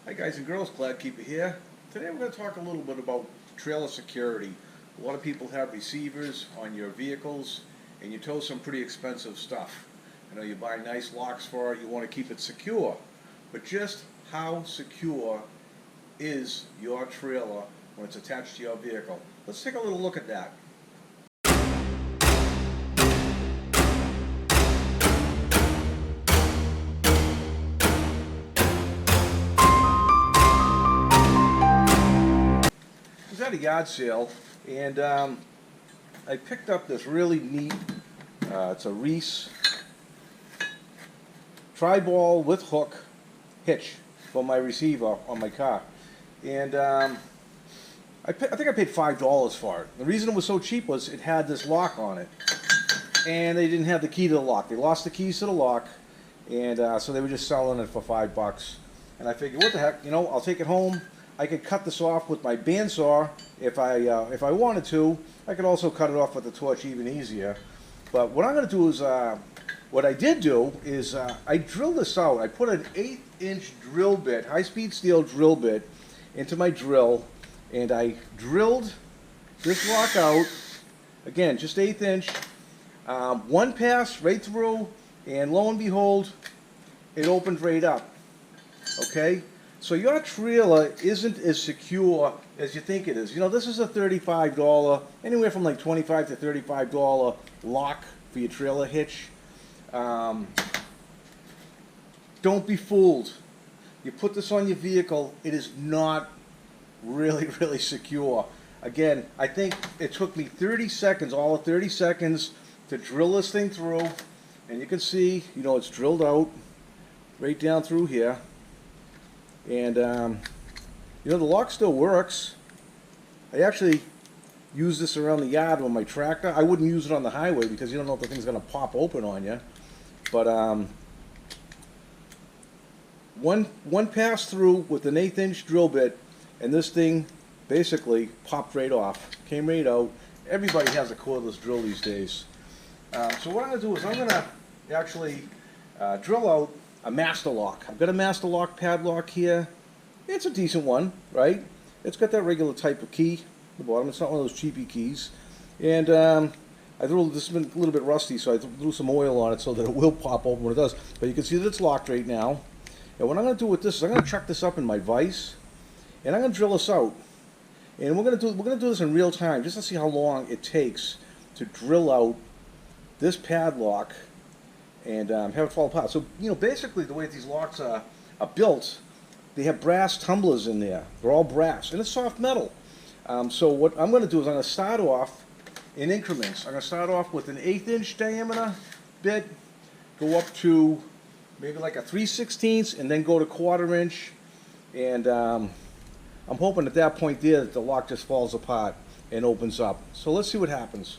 Hi guys and girls, Glad Keeper here. Today we're going to talk a little bit about trailer security. A lot of people have receivers on your vehicles and you tow some pretty expensive stuff. I know you buy nice locks for it, you want to keep it secure. But just how secure is your trailer when it's attached to your vehicle? Let's take a little look at that. I was at a yard sale and I picked up this really neat, it's a Reese tri-ball with hook hitch for my receiver on my car. And I think I paid $5 for it. The reason it was so cheap was it had this lock on it. And they didn't have the key to the lock. They lost the keys to the lock. And so they were just selling it for $5. And I figured, what the heck, I'll take it home. I could cut this off with my bandsaw if I wanted to. I could also cut it off with the torch even easier. But what I'm going to do is, what I did do is I drilled this out. I put an 1/8" drill bit, high-speed steel drill bit, into my drill, and I drilled this lock out. Again, just 1/8". One pass right through, and lo and behold, it opened right up. Okay? So your trailer isn't as secure as you think it is. This is a $35, anywhere from like $25 to $35 lock for your trailer hitch. Don't be fooled. You put this on your vehicle, it is not really secure. Again, I think it took me 30 seconds, all of 30 seconds, to drill this thing through. And you can see, it's drilled out right down through here. And the lock still works. I actually use this around the yard with my tractor. I wouldn't use it on the highway because you don't know if the thing's going to pop open on you. But one pass through with an 1/8" drill bit, and this thing basically popped right off, came right out. Everybody has a cordless drill these days. So what I'm going to do is I'm going to actually drill out a master lock. I've got a master lock padlock here. It's a decent one, right? It's got that regular type of key at the bottom. It's not one of those cheapy keys. And this has been a little bit rusty, so I threw some oil on it so that it will pop open when it does. But you can see that it's locked right now. And what I'm going to do with this is I'm going to chuck this up in my vise, and I'm going to drill this out. And we're going to do this in real time just to see how long it takes to drill out this padlock and have it fall apart. So, basically the way these locks are built, they have brass tumblers in there. They're all brass, and it's soft metal. So what I'm going to do is I'm going to start off in increments. I'm going to start off with an 1/8" diameter bit, go up to maybe like a 3/16, and then go to 1/4 inch. And I'm hoping at that point there that the lock just falls apart and opens up. So let's see what happens.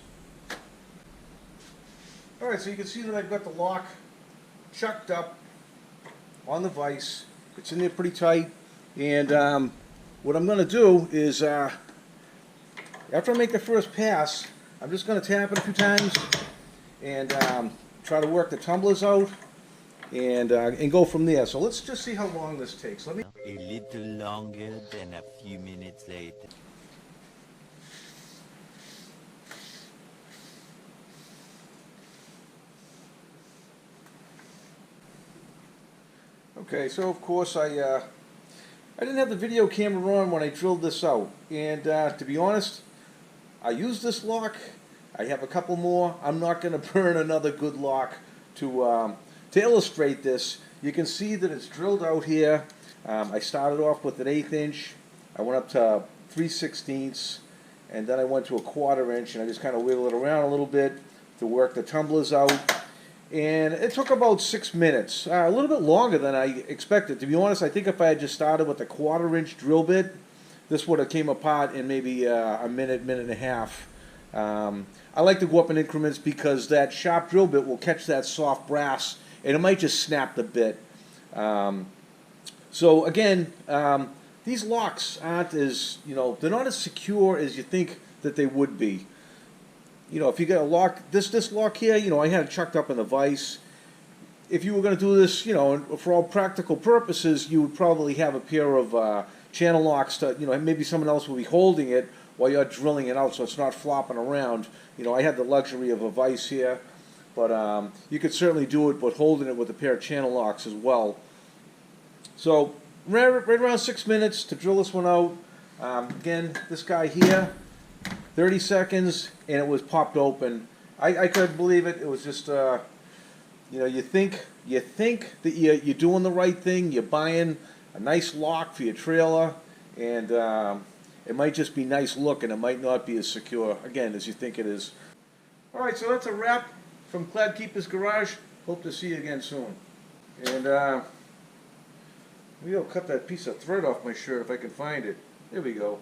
Alright, so you can see that I've got the lock chucked up on the vise. It's in there pretty tight. And what I'm going to do is, after I make the first pass, I'm just going to tap it a few times and try to work the tumblers out and go from there. So let's just see how long this takes. A little longer than a few minutes later. Okay, so of course I didn't have the video camera on when I drilled this out, and to be honest, I used this lock. I have a couple more. I'm not going to burn another good lock to illustrate this. You can see that it's drilled out here. I started off with an 1/8". I went up to 3/16, and then I went to a 1/4 inch, and I just kind of wiggled it around a little bit to work the tumblers out. And it took about 6 minutes, a little bit longer than I expected. To be honest, I think if I had just started with a 1/4 inch drill bit, this would have came apart in maybe a minute and a half. I like to go up in increments because that sharp drill bit will catch that soft brass, and it might just snap the bit. So again, these locks aren't as, they're not as secure as you think that they would be. If you get a lock, this lock here, I had it chucked up in the vise. if you were going to do this, you know, for all practical purposes, you would probably have a pair of channel locks to, you know, maybe someone else will be holding it while you're drilling it out so it's not flopping around. You know, I had the luxury of a vise here, but you could certainly do it, but holding it with a pair of channel locks as well. So right around 6 minutes to drill this one out. Again, this guy here, 30 seconds, and it was popped open. I couldn't believe it. It was just, you know, you think that you're doing the right thing. You're buying a nice lock for your trailer, and it might just be nice looking. It might not be as secure, again, as you think it is. All right, so that's a wrap from Clad Keeper's Garage. Hope to see you again soon. And maybe I'll cut that piece of thread off my shirt if I can find it. There we go.